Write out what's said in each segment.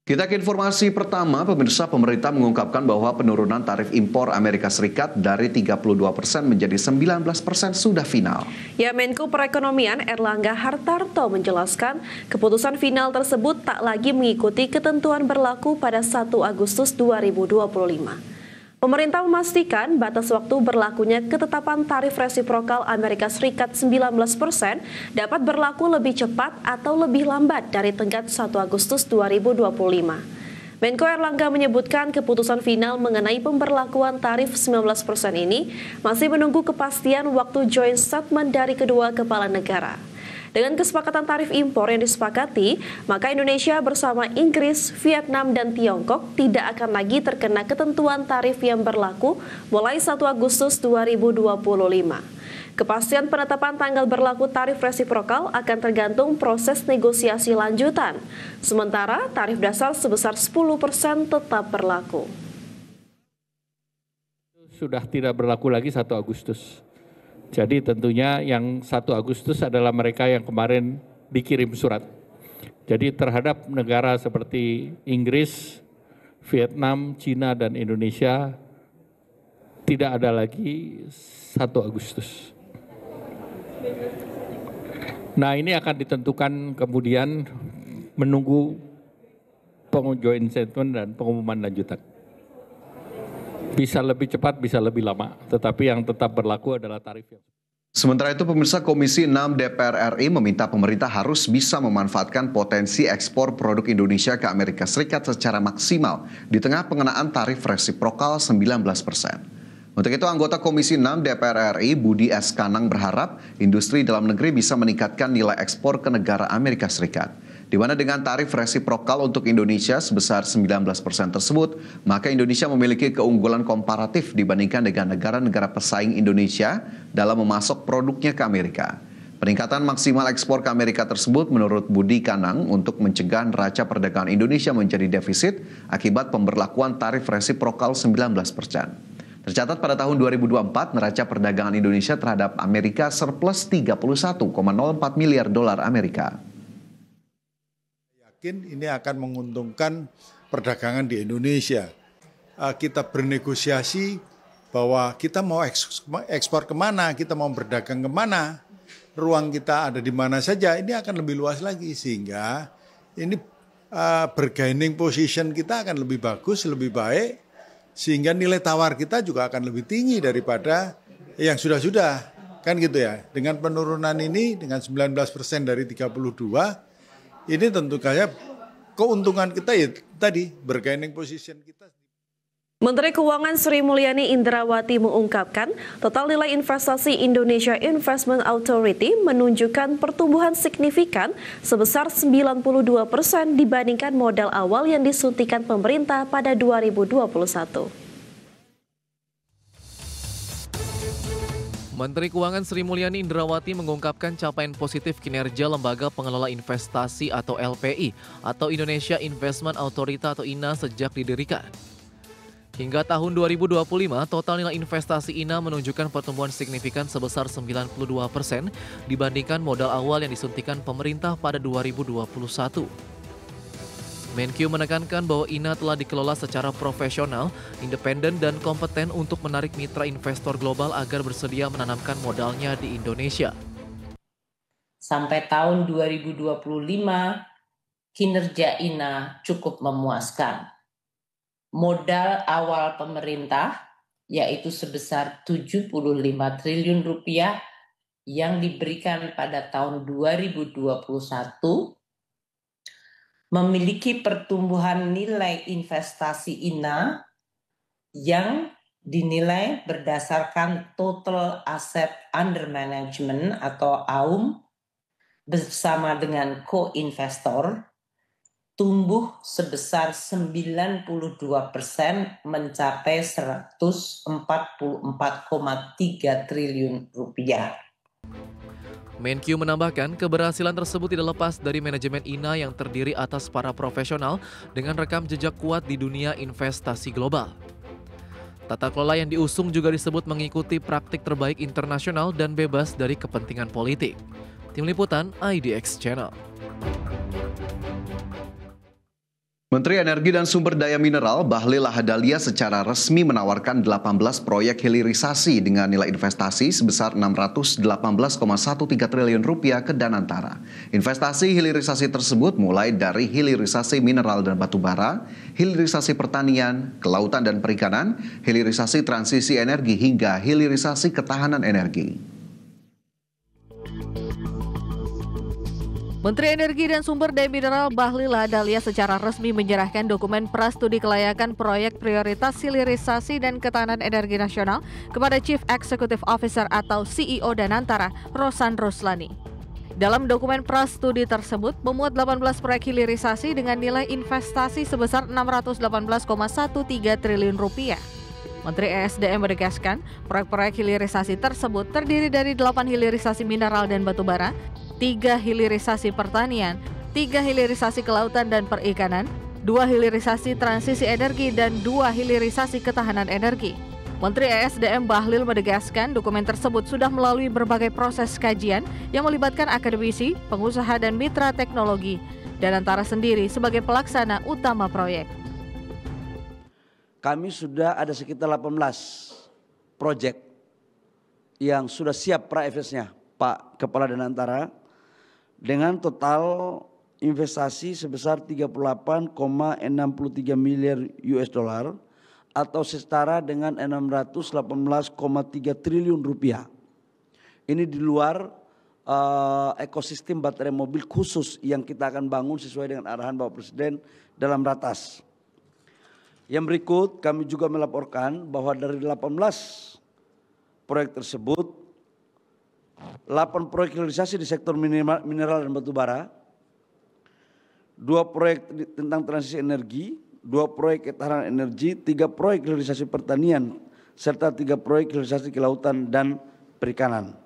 Kita ke informasi pertama, pemirsa. Pemerintah mengungkapkan bahwa penurunan tarif impor Amerika Serikat dari 32% menjadi 19% sudah final. Ya, Menko Perekonomian Erlangga Hartarto menjelaskan keputusan final tersebut tak lagi mengikuti ketentuan berlaku pada 1 Agustus 2025. Pemerintah memastikan batas waktu berlakunya ketetapan tarif resiprokal Amerika Serikat 19% dapat berlaku lebih cepat atau lebih lambat dari tenggat 1 Agustus 2025. Menko Erlangga menyebutkan keputusan final mengenai pemberlakuan tarif 19% ini masih menunggu kepastian waktu joint statement dari kedua kepala negara. Dengan kesepakatan tarif impor yang disepakati, maka Indonesia bersama Inggris, Vietnam, dan Tiongkok tidak akan lagi terkena ketentuan tarif yang berlaku mulai 1 Agustus 2025. Kepastian penetapan tanggal berlaku tarif resiprokal akan tergantung proses negosiasi lanjutan. Sementara tarif dasar sebesar 10% tetap berlaku. Sudah tidak berlaku lagi 1 Agustus. Jadi tentunya yang 1 Agustus adalah mereka yang kemarin dikirim surat. Jadi terhadap negara seperti Inggris, Vietnam, Cina, dan Indonesia tidak ada lagi 1 Agustus. Nah, ini akan ditentukan kemudian menunggu joint statement dan pengumuman lanjutan. Bisa lebih cepat, bisa lebih lama, tetapi yang tetap berlaku adalah tarif yang... Sementara itu, pemirsa, Komisi 6 DPR RI meminta pemerintah harus bisa memanfaatkan potensi ekspor produk Indonesia ke Amerika Serikat secara maksimal di tengah pengenaan tarif resiprokal 19%. Untuk itu, anggota Komisi 6 DPR RI Budi S. Kanang berharap industri dalam negeri bisa meningkatkan nilai ekspor ke negara Amerika Serikat. Di mana dengan tarif resiprokal untuk Indonesia sebesar 19% tersebut, maka Indonesia memiliki keunggulan komparatif dibandingkan dengan negara-negara pesaing Indonesia dalam memasok produknya ke Amerika. Peningkatan maksimal ekspor ke Amerika tersebut menurut Budi Kanang untuk mencegah neraca perdagangan Indonesia menjadi defisit akibat pemberlakuan tarif resiprokal 19%. Tercatat pada tahun 2024, neraca perdagangan Indonesia terhadap Amerika surplus 31,04 miliar dolar Amerika. Ini akan menguntungkan perdagangan di Indonesia. Kita bernegosiasi bahwa kita mau ekspor kemana, kita mau berdagang kemana, ruang kita ada di mana saja, ini akan lebih luas lagi. Sehingga ini bargaining position kita akan lebih bagus, lebih baik, sehingga nilai tawar kita juga akan lebih tinggi daripada yang sudah-sudah. Kan gitu ya, dengan penurunan ini, dengan 19% dari 32%, ini tentu saja keuntungan kita ya tadi, bargaining position kita. Menteri Keuangan Sri Mulyani Indrawati mengungkapkan total nilai investasi Indonesia Investment Authority menunjukkan pertumbuhan signifikan sebesar 92% dibandingkan modal awal yang disuntikan pemerintah pada 2021. Menteri Keuangan Sri Mulyani Indrawati mengungkapkan capaian positif kinerja Lembaga Pengelola Investasi atau LPI atau Indonesia Investment Authority atau INA sejak didirikan. Hingga tahun 2025, total nilai investasi INA menunjukkan pertumbuhan signifikan sebesar 92% dibandingkan modal awal yang disuntikan pemerintah pada 2021. Menkyu menekankan bahwa INA telah dikelola secara profesional, independen, dan kompeten untuk menarik mitra investor global agar bersedia menanamkan modalnya di Indonesia. Sampai tahun 2025, kinerja INA cukup memuaskan. Modal awal pemerintah, yaitu sebesar 75 triliun rupiah yang diberikan pada tahun 2021, memiliki pertumbuhan nilai investasi INA yang dinilai berdasarkan Total Asset Under Management atau AUM bersama dengan co-investor tumbuh sebesar 92% mencapai 144,3 triliun rupiah. Menkyu menambahkan keberhasilan tersebut tidak lepas dari manajemen INA yang terdiri atas para profesional dengan rekam jejak kuat di dunia investasi global. Tata kelola yang diusung juga disebut mengikuti praktik terbaik internasional dan bebas dari kepentingan politik. Tim Liputan IDX Channel. Menteri Energi dan Sumber Daya Mineral Bahlil Lahadalia secara resmi menawarkan 18 proyek hilirisasi dengan nilai investasi sebesar 618,13 triliun rupiah ke Danantara. Investasi hilirisasi tersebut mulai dari hilirisasi mineral dan batu bara, hilirisasi pertanian, kelautan dan perikanan, hilirisasi transisi energi hingga hilirisasi ketahanan energi. Menteri Energi dan Sumber Daya Mineral Bahlil Lahadalia secara resmi menyerahkan dokumen prastudi kelayakan proyek prioritas hilirisasi dan ketahanan energi nasional kepada Chief Executive Officer atau CEO Danantara, Rosan Roslani. Dalam dokumen prastudi tersebut memuat 18 proyek hilirisasi dengan nilai investasi sebesar 618,13 triliun rupiah. Menteri ESDM menegaskan, proyek-proyek hilirisasi tersebut terdiri dari 8 hilirisasi mineral dan batu bara, 3 hilirisasi pertanian, 3 hilirisasi kelautan dan perikanan, 2 hilirisasi transisi energi, dan 2 hilirisasi ketahanan energi. Menteri ESDM Bahlil menegaskan dokumen tersebut sudah melalui berbagai proses kajian yang melibatkan akademisi, pengusaha, dan mitra teknologi, Danantara sendiri sebagai pelaksana utama proyek. Kami sudah ada sekitar 18 proyek yang sudah siap pra-FS-nya, Pak Kepala Danantara, dengan total investasi sebesar 38,63 miliar US dollar atau setara dengan 618,3 triliun rupiah. Ini di luar ekosistem baterai mobil khusus yang kita akan bangun sesuai dengan arahan Bapak Presiden dalam Ratas. Yang berikut kami juga melaporkan bahwa dari 18 proyek tersebut, 8 proyek hilirisasi di sektor mineral dan batu bara, 2 proyek tentang transisi energi, 2 proyek ketahanan energi, 3 proyek hilirisasi pertanian, serta 3 proyek hilirisasi kelautan dan perikanan.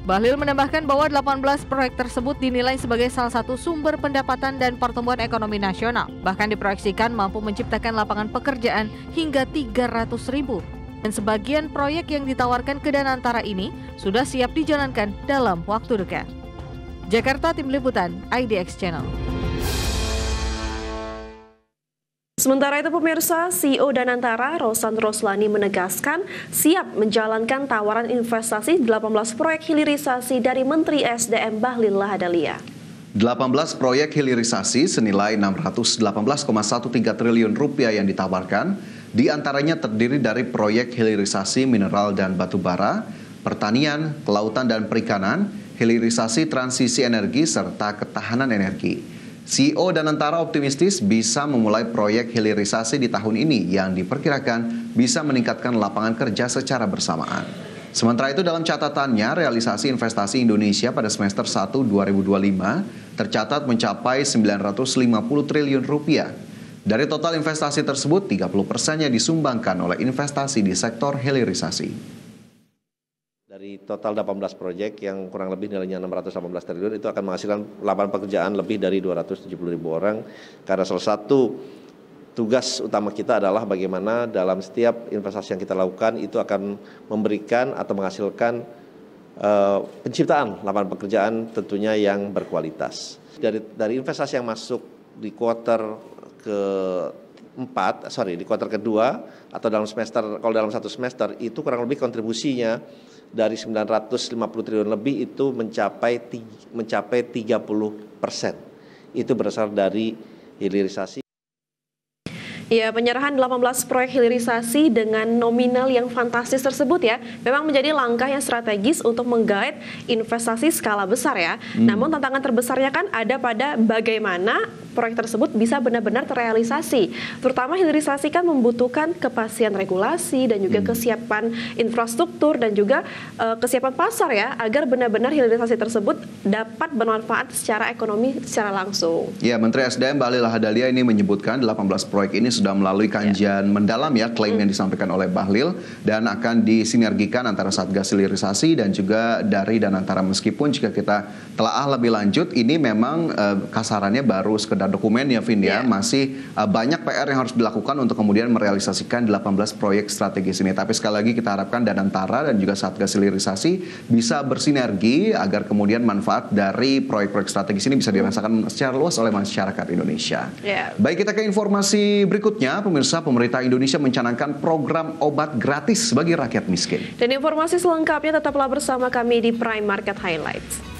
Bahlil menambahkan bahwa 18 proyek tersebut dinilai sebagai salah satu sumber pendapatan dan pertumbuhan ekonomi nasional. Bahkan diproyeksikan mampu menciptakan lapangan pekerjaan hingga 300.000. Dan sebagian proyek yang ditawarkan ke Danantara ini sudah siap dijalankan dalam waktu dekat. Jakarta, Tim Liputan, IDX Channel. Sementara itu pemirsa, CEO Danantara Rosan Roslani menegaskan siap menjalankan tawaran investasi 18 proyek hilirisasi dari Menteri SDM Bahlil Lahadalia. 18 proyek hilirisasi senilai 618,13 triliun rupiah yang ditawarkan, diantaranya terdiri dari proyek hilirisasi mineral dan batu bara, pertanian, kelautan dan perikanan, hilirisasi transisi energi, serta ketahanan energi. CEO Danantara optimistis bisa memulai proyek hilirisasi di tahun ini yang diperkirakan bisa meningkatkan lapangan kerja secara bersamaan. Sementara itu dalam catatannya, realisasi investasi Indonesia pada semester 1 2025 tercatat mencapai 950 triliun rupiah. Dari total investasi tersebut, 30%-nya disumbangkan oleh investasi di sektor hilirisasi. Dari total 18 proyek yang kurang lebih nilainya 618 triliun itu akan menghasilkan lapangan pekerjaan lebih dari 270.000 orang. Karena salah satu tugas utama kita adalah bagaimana dalam setiap investasi yang kita lakukan itu akan memberikan atau menghasilkan penciptaan lapangan pekerjaan tentunya yang berkualitas. Dari investasi yang masuk di kuartal di kuartal kedua atau dalam semester, kalau dalam satu semester itu kurang lebih kontribusinya dari 950 triliun lebih itu mencapai 30%. Itu berasal dari hilirisasi. Ya, penyerahan 18 proyek hilirisasi dengan nominal yang fantastis tersebut ya, memang menjadi langkah yang strategis untuk menggait investasi skala besar ya. Namun tantangan terbesarnya kan ada pada bagaimana proyek tersebut bisa benar-benar terrealisasi. Terutama hilirisasi kan membutuhkan kepastian regulasi dan juga kesiapan infrastruktur dan juga kesiapan pasar ya, agar benar-benar hilirisasi tersebut dapat bermanfaat secara ekonomi secara langsung. Ya, Menteri SDM Bahlil Lahadalia ini menyebutkan 18 proyek ini sudah melalui kajian mendalam ya, klaim yang disampaikan oleh Bahlil, dan akan disinergikan antara Satgas Hilirisasi dan juga dari Danantara. Meskipun jika kita telaah lebih lanjut, ini memang kasarannya baru sekedar beredar dokumen ya, Vin, ya, masih banyak PR yang harus dilakukan untuk kemudian merealisasikan 18 proyek strategis ini. Tapi sekali lagi kita harapkan Danantara dan juga Satgas Hilirisasi bisa bersinergi agar kemudian manfaat dari proyek-proyek strategis ini bisa dirasakan secara luas oleh masyarakat Indonesia. Baik, kita ke informasi berikutnya. Pemirsa, pemerintah Indonesia mencanangkan program obat gratis bagi rakyat miskin. Dan informasi selengkapnya tetaplah bersama kami di Prime Market Highlights.